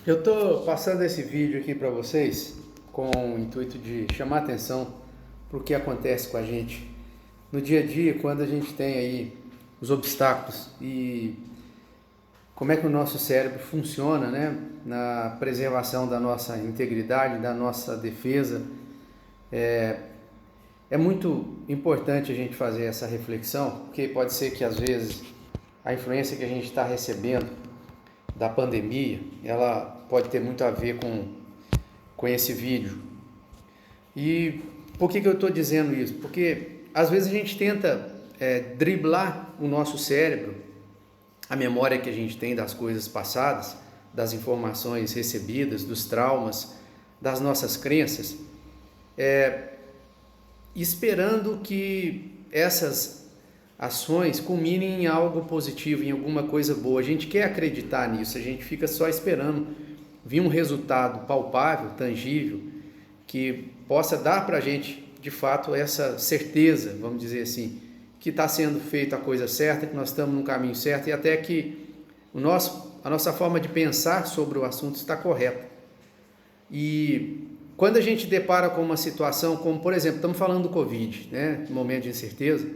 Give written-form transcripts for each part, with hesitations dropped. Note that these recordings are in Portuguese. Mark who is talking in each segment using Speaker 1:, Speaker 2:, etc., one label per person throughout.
Speaker 1: Eu estou passando esse vídeo aqui para vocês com o intuito de chamar atenção para o que acontece com a gente no dia a dia, quando a gente tem aí os obstáculos e como é que o nosso cérebro funciona, né, na preservação da nossa integridade, da nossa defesa. É muito importante a gente fazer essa reflexão, porque pode ser que às vezes a influência que a gente está recebendo da pandemia, ela pode ter muito a ver com esse vídeo. E por que eu estou dizendo isso? Porque às vezes a gente tenta driblar o nosso cérebro, a memória que a gente tem das coisas passadas, das informações recebidas, dos traumas, das nossas crenças, esperando que essas ações culminem em algo positivo, em alguma coisa boa. A gente quer acreditar nisso, a gente fica só esperando vir um resultado palpável, tangível, que possa dar para a gente, de fato, essa certeza, vamos dizer assim, que está sendo feita a coisa certa, que nós estamos no caminho certo e até que a nossa forma de pensar sobre o assunto está correta. E quando a gente depara com uma situação como, por exemplo, estamos falando do Covid, né, momento de incerteza,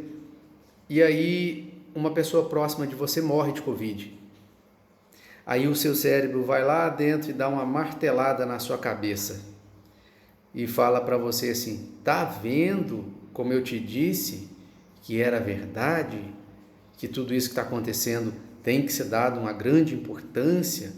Speaker 1: e aí uma pessoa próxima de você morre de Covid. Aí o seu cérebro vai lá dentro e dá uma martelada na sua cabeça e fala para você assim: tá vendo como eu te disse que era verdade, que tudo isso que está acontecendo tem que ser dado uma grande importância,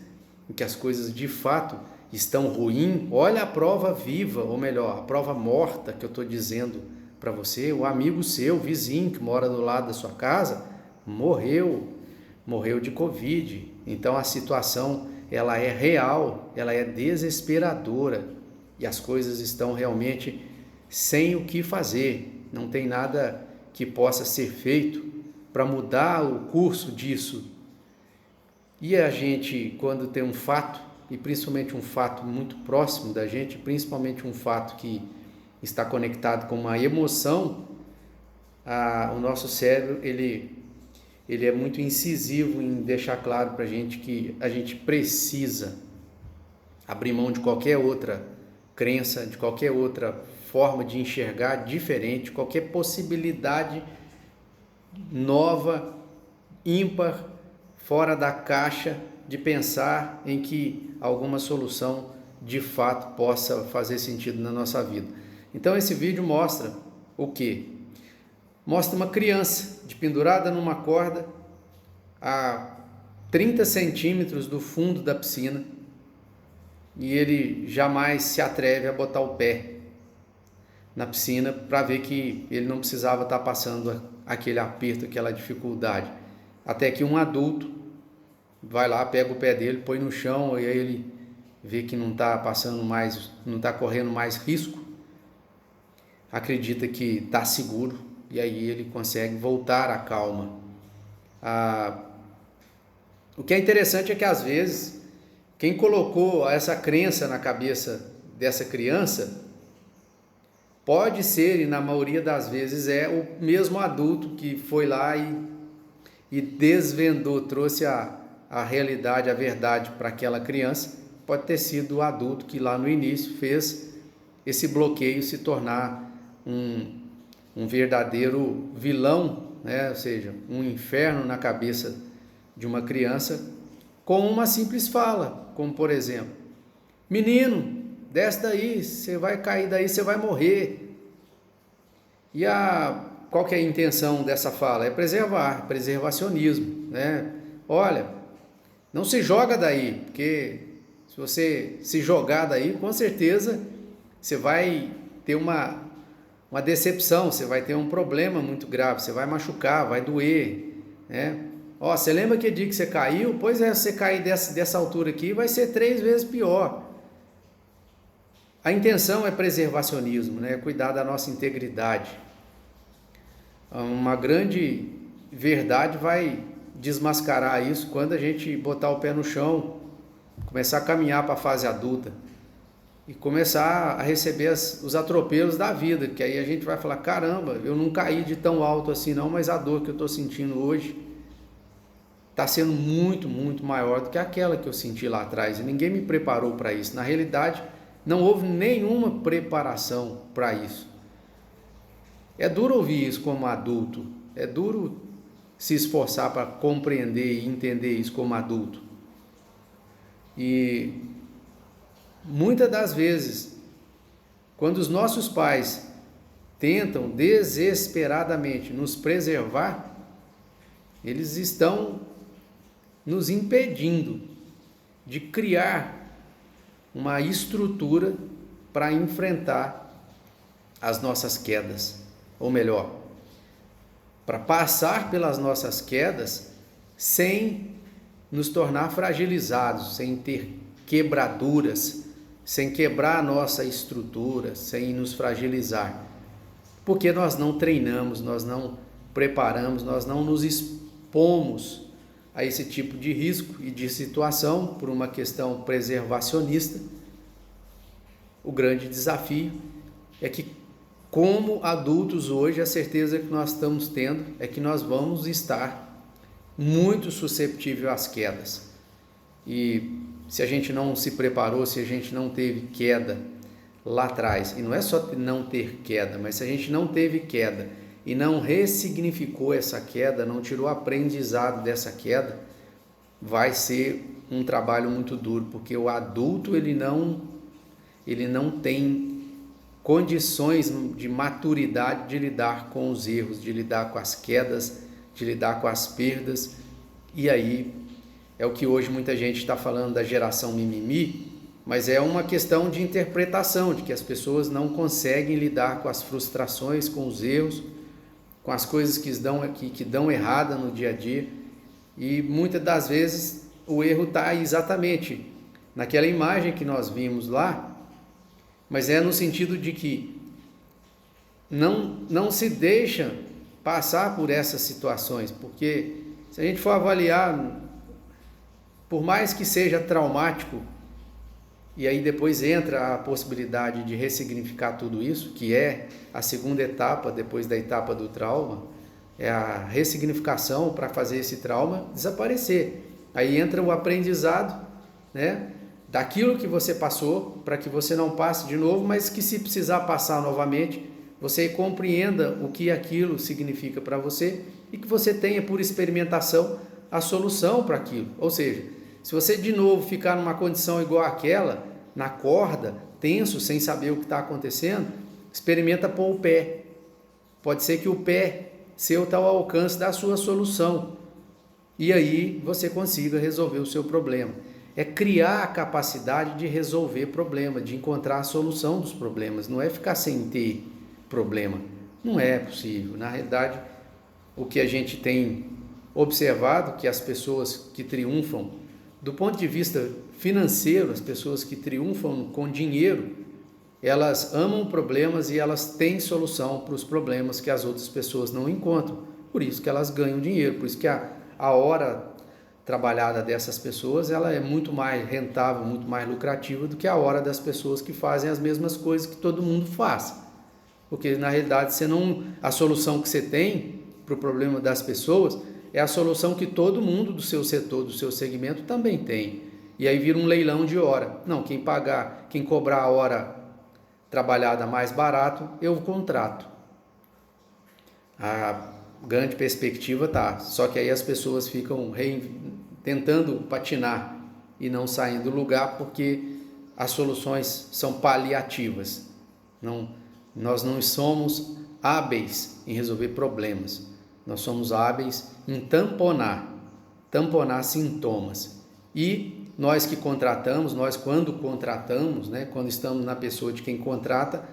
Speaker 1: que as coisas de fato estão ruins? Olha a prova viva, ou melhor, a prova morta que eu estou dizendo para você. O amigo seu, o vizinho que mora do lado da sua casa, morreu de Covid. Então a situação, ela é real, ela é desesperadora e as coisas estão realmente sem o que fazer. Não tem nada que possa ser feito para mudar o curso disso. E a gente, quando tem um fato, e principalmente um fato muito próximo da gente, principalmente um fato que está conectado com uma emoção, o nosso cérebro, ele é muito incisivo em deixar claro para a gente que a gente precisa abrir mão de qualquer outra crença, de qualquer outra forma de enxergar diferente, qualquer possibilidade nova, ímpar, fora da caixa, de pensar em que alguma solução de fato possa fazer sentido na nossa vida. Então esse vídeo mostra o quê? Mostra uma criança pendurada numa corda a 30 centímetros do fundo da piscina e ele jamais se atreve a botar o pé na piscina para ver que ele não precisava estar passando aquele aperto, aquela dificuldade. Até que um adulto vai lá, pega o pé dele, põe no chão e aí ele vê que não está passando mais, não está correndo mais risco, acredita que está seguro e aí ele consegue voltar à calma. O que é interessante é que às vezes quem colocou essa crença na cabeça dessa criança pode ser, e na maioria das vezes é o mesmo adulto que foi lá e desvendou, trouxe a realidade, a verdade para aquela criança. Pode ter sido o adulto que lá no início fez esse bloqueio se tornar um verdadeiro vilão, né? Ou seja, um inferno na cabeça de uma criança com uma simples fala, como por exemplo: menino, desce daí, você vai cair daí, você vai morrer. E qual que é a intenção dessa fala? É preservar, preservacionismo, né? Olha, não se joga daí, porque se você se jogar daí, com certeza você vai ter uma decepção, você vai ter um problema muito grave, você vai machucar, vai doer, né? Ó, você lembra que dia que você caiu? Pois é, você cair dessa altura aqui vai ser 3 vezes pior. A intenção é preservacionismo, né? Cuidar da nossa integridade. Uma grande verdade vai desmascarar isso quando a gente botar o pé no chão, começar a caminhar para a fase adulta e começar a receber os atropelos da vida, que aí a gente vai falar: caramba, eu não caí de tão alto assim não, mas a dor que eu estou sentindo hoje está sendo muito, muito maior do que aquela que eu senti lá atrás, e ninguém me preparou para isso. Na realidade, não houve nenhuma preparação para isso. É duro ouvir isso como adulto, é duro se esforçar para compreender e entender isso como adulto. E muitas das vezes, quando os nossos pais tentam desesperadamente nos preservar, eles estão nos impedindo de criar uma estrutura para enfrentar as nossas quedas, ou melhor, para passar pelas nossas quedas sem nos tornar fragilizados, sem ter quebraduras, sem quebrar a nossa estrutura, sem nos fragilizar, porque nós não treinamos, nós não preparamos, nós não nos expomos a esse tipo de risco e de situação por uma questão preservacionista. O grande desafio é que, como adultos hoje, a certeza que nós estamos tendo é que nós vamos estar muito susceptível às quedas. E se a gente não se preparou, se a gente não teve queda lá atrás, e não é só não ter queda, mas se a gente não teve queda e não ressignificou essa queda, não tirou aprendizado dessa queda, vai ser um trabalho muito duro, porque o adulto ele não tem condições de maturidade de lidar com os erros, de lidar com as quedas, de lidar com as perdas. E aí é o que hoje muita gente está falando da geração mimimi, mas é uma questão de interpretação, de que as pessoas não conseguem lidar com as frustrações, com os erros, com as coisas que dão errada no dia a dia. E muitas das vezes o erro está exatamente naquela imagem que nós vimos lá, mas é no sentido de que não se deixa passar por essas situações, porque se a gente for avaliar, por mais que seja traumático, e aí depois entra a possibilidade de ressignificar tudo isso, que é a segunda etapa depois da etapa do trauma, é a ressignificação para fazer esse trauma desaparecer. Aí entra o aprendizado, né, daquilo que você passou, para que você não passe de novo, mas que se precisar passar novamente, você compreenda o que aquilo significa para você e que você tenha por experimentação a solução para aquilo. Ou seja, se você de novo ficar numa condição igual àquela, na corda, tenso, sem saber o que está acontecendo, experimenta pôr o pé. Pode ser que o pé seu está ao alcance da sua solução. E aí você consiga resolver o seu problema. É criar a capacidade de resolver problema, de encontrar a solução dos problemas. Não é ficar sem ter problema. Não é possível. Na realidade, o que a gente tem observado, que as pessoas que triunfam do ponto de vista financeiro, as pessoas que triunfam com dinheiro, elas amam problemas e elas têm solução para os problemas que as outras pessoas não encontram. Por isso que elas ganham dinheiro, por isso que a hora trabalhada dessas pessoas ela é muito mais rentável, muito mais lucrativa do que a hora das pessoas que fazem as mesmas coisas que todo mundo faz. Porque na realidade a solução que você tem para o problema das pessoas é a solução que todo mundo do seu setor, do seu segmento também tem. E aí vira um leilão de hora. Não, quem cobrar a hora trabalhada mais barato, eu contrato. A grande perspectiva tá, só que aí as pessoas ficam tentando patinar e não saem do lugar porque as soluções são paliativas. Nós não somos hábeis em resolver problemas. Nós somos hábeis em tamponar sintomas. E nós que contratamos, nós quando contratamos, né, quando estamos na pessoa de quem contrata,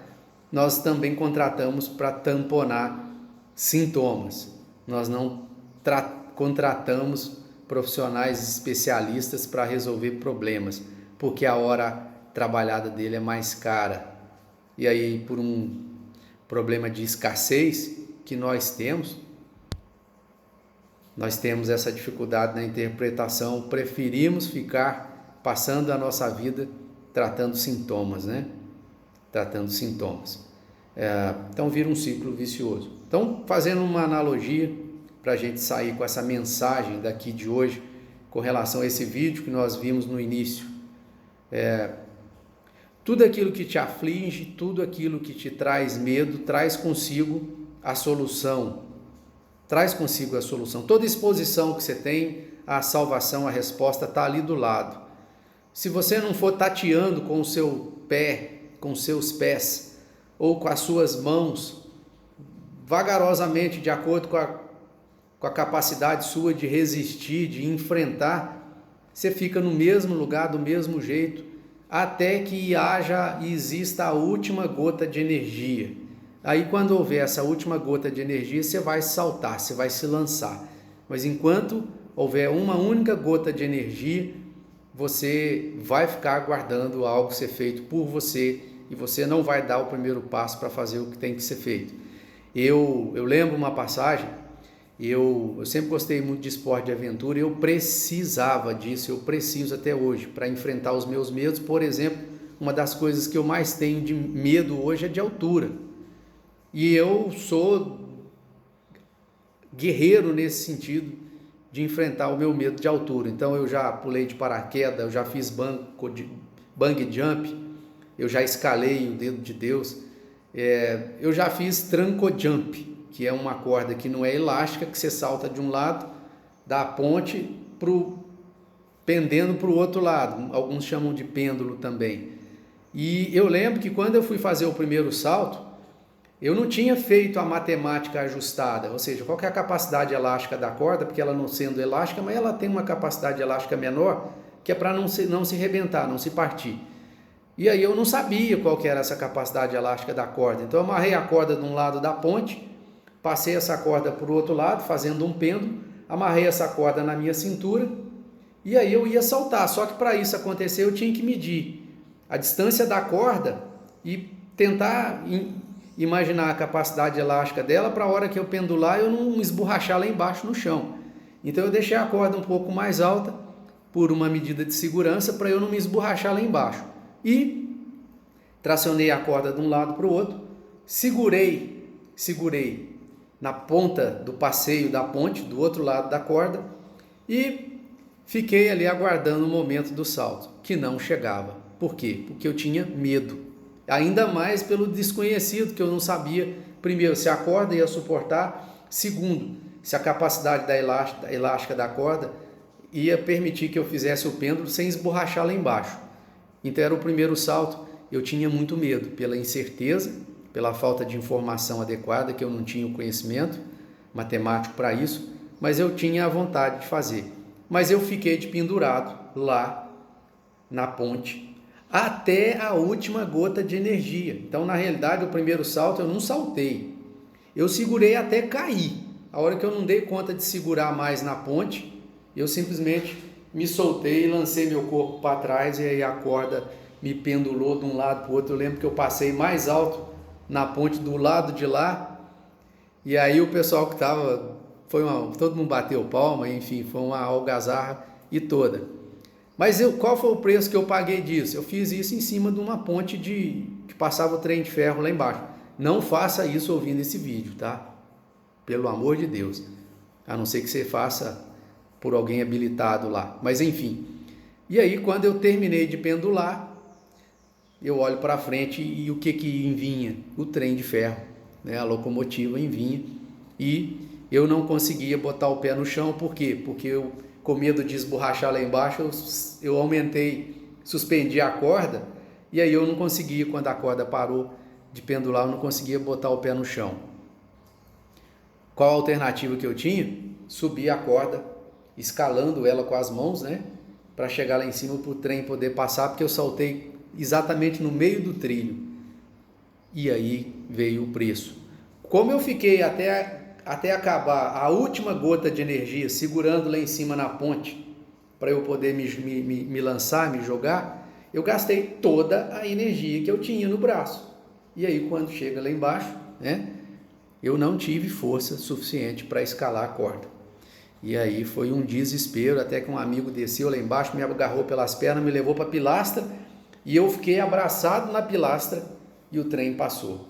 Speaker 1: nós também contratamos para tamponar sintomas. Nós não contratamos profissionais especialistas para resolver problemas, porque a hora trabalhada dele é mais cara. E aí, por um problema de escassez que nós temos essa dificuldade na interpretação, preferimos ficar passando a nossa vida tratando sintomas, né? Tratando sintomas. Então vira um ciclo vicioso. Então, fazendo uma analogia, para a gente sair com essa mensagem daqui de hoje com relação a esse vídeo que nós vimos no início. Tudo aquilo que te aflige, tudo aquilo que te traz medo, traz consigo a solução. Traz consigo a solução. Toda exposição que você tem à salvação, a resposta está ali do lado. Se você não for tateando com o seu pé, com os seus pés, ou com as suas mãos, vagarosamente, de acordo com a capacidade sua de resistir, de enfrentar, você fica no mesmo lugar, do mesmo jeito, até que haja e exista a última gota de energia. Aí quando houver essa última gota de energia, você vai saltar, você vai se lançar. Mas enquanto houver uma única gota de energia, você vai ficar aguardando algo ser feito por você e você não vai dar o primeiro passo para fazer o que tem que ser feito. Eu lembro uma passagem, eu sempre gostei muito de esporte de aventura e eu precisava disso, eu preciso até hoje para enfrentar os meus medos. Por exemplo, uma das coisas que eu mais tenho de medo hoje é de altura. E eu sou guerreiro nesse sentido de enfrentar o meu medo de altura. Então eu já pulei de paraquedas, eu já fiz bungee jump, eu já escalei o dedo de Deus, eu já fiz tranco jump, que é uma corda que não é elástica, que você salta de um lado da ponte pendendo para o outro lado, alguns chamam de pêndulo também. E eu lembro que quando eu fui fazer o primeiro salto, eu não tinha feito a matemática ajustada, ou seja, qual que é a capacidade elástica da corda, porque ela não sendo elástica, mas ela tem uma capacidade elástica menor, que é para não se rebentar, não se partir. E aí eu não sabia qual que era essa capacidade elástica da corda, então eu amarrei a corda de um lado da ponte, passei essa corda para o outro lado, fazendo um pêndulo, amarrei essa corda na minha cintura, e aí eu ia saltar, só que para isso acontecer eu tinha que medir a distância da corda e tentar imaginar a capacidade elástica dela para a hora que eu pendular eu não esborrachar lá embaixo no chão. Então eu deixei a corda um pouco mais alta por uma medida de segurança para eu não me esborrachar lá embaixo. E tracionei a corda de um lado para o outro, segurei na ponta do passeio da ponte, do outro lado da corda, e fiquei ali aguardando o momento do salto, que não chegava. Por quê? Porque eu tinha medo. Ainda mais pelo desconhecido, que eu não sabia, primeiro, se a corda ia suportar, segundo, se a capacidade da elástica da corda ia permitir que eu fizesse o pêndulo sem esborrachar lá embaixo. Então era o primeiro salto, eu tinha muito medo, pela incerteza, pela falta de informação adequada, que eu não tinha o conhecimento matemático para isso, mas eu tinha a vontade de fazer. Mas eu fiquei de pendurado lá na ponte, até a última gota de energia. Então, na realidade, o primeiro salto eu não saltei. Eu segurei até cair. A hora que eu não dei conta de segurar mais na ponte, eu simplesmente me soltei e lancei meu corpo para trás e aí a corda me pendulou de um lado para o outro. Eu lembro que eu passei mais alto na ponte do lado de lá e aí o pessoal que estava, todo mundo bateu palma, enfim, foi uma algazarra e toda. Mas qual foi o preço que eu paguei disso? Eu fiz isso em cima de uma ponte que passava o trem de ferro lá embaixo. Não faça isso ouvindo esse vídeo, tá? Pelo amor de Deus. A não ser que você faça por alguém habilitado lá. Mas enfim. E aí, quando eu terminei de pendular, eu olho para frente e o que vinha? O trem de ferro, né? A locomotiva vinha. E eu não conseguia botar o pé no chão. Por quê? Porque eu, com medo de esborrachar lá embaixo, eu suspendi a corda, e aí eu não conseguia, quando a corda parou de pendular, eu não conseguia botar o pé no chão. Qual a alternativa que eu tinha? Subir a corda, escalando ela com as mãos, né? Para chegar lá em cima para o trem poder passar, porque eu saltei exatamente no meio do trilho. E aí veio o preço. Como eu fiquei até acabar a última gota de energia segurando lá em cima na ponte para eu poder me lançar, me jogar, eu gastei toda a energia que eu tinha no braço. E aí quando chega lá embaixo, né, eu não tive força suficiente para escalar a corda. E aí foi um desespero, até que um amigo desceu lá embaixo, me agarrou pelas pernas, me levou para a pilastra e eu fiquei abraçado na pilastra e o trem passou.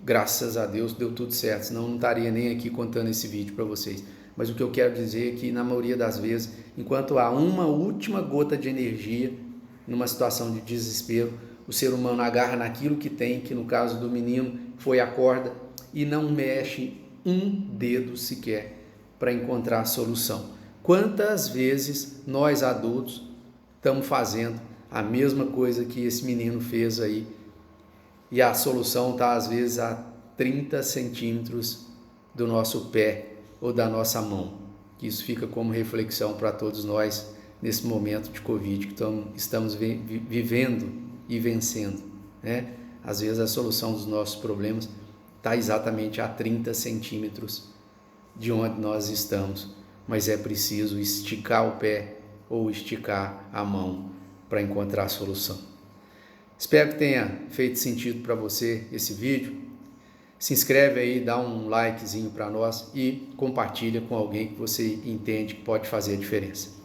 Speaker 1: graças a Deus deu tudo certo, senão eu não estaria nem aqui contando esse vídeo para vocês. Mas o que eu quero dizer é que na maioria das vezes, enquanto há uma última gota de energia numa situação de desespero, o ser humano agarra naquilo que tem, que no caso do menino foi a corda, e não mexe um dedo sequer para encontrar a solução. Quantas vezes nós adultos estamos fazendo a mesma coisa que esse menino fez aí, e a solução está às vezes a 30 centímetros do nosso pé ou da nossa mão. Isso fica como reflexão para todos nós nesse momento de Covid que estamos vivendo e vencendo, né? Às vezes a solução dos nossos problemas está exatamente a 30 centímetros de onde nós estamos, mas é preciso esticar o pé ou esticar a mão para encontrar a solução. Espero que tenha feito sentido para você esse vídeo. Se inscreve aí, dá um likezinho para nós e compartilha com alguém que você entende que pode fazer a diferença.